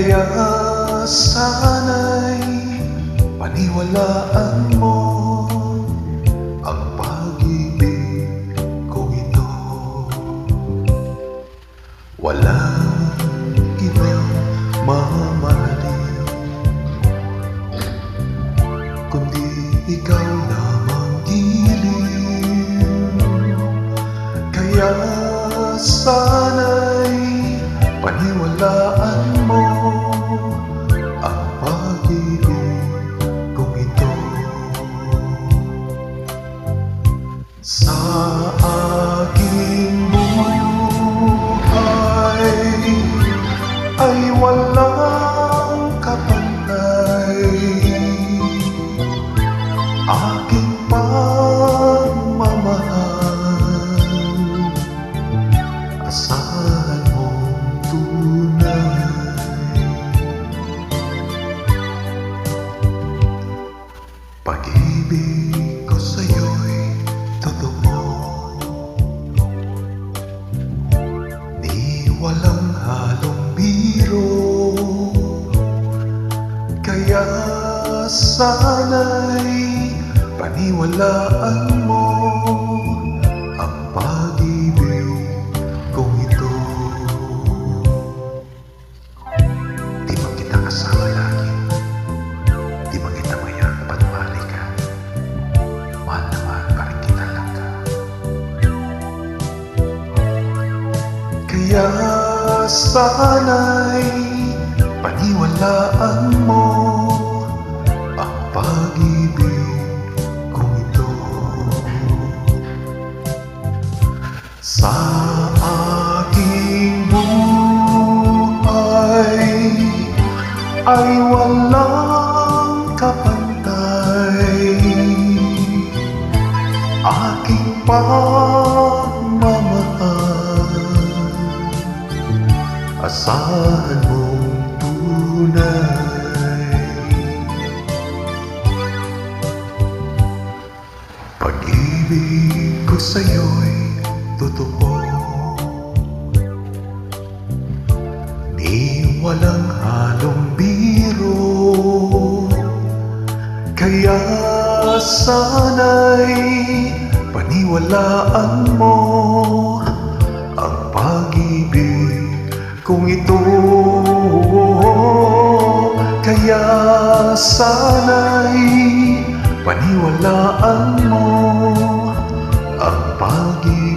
Kaya sana'y paniwalaan mo ang pag-ibig kong ito. Walang ibang mamahalin kundi ikaw lamang giliw. Kaya sana'y paniwalaan mo ang pag-ibig kong ito. Sa aking buhay ay walang kapantay. Aking pagmamahal, asahan mong tunay. Pag-ibig ko sa'yo'y totoo, di walang halong biro. Kaya sana'y paniwalaan mo ang pag-ibig kong ito. Di man kita kasama lagi, di man kita mayakap at mahalikan, mahal na mahal pa rin kita langga. Kaya sana'y paniwalaan mo ang pag-ibig kong ito. Sa aking buhay ay walang kapantay. Aking pagmamahal, asahan mong tunay. Pag-ibig ko sa'yo'y totoo, di walang halong biro. Kaya sana'y paniwalaan mo ang pag-ibig kung ito. Kaya sana'y paniwalaan mo ang pag-ibig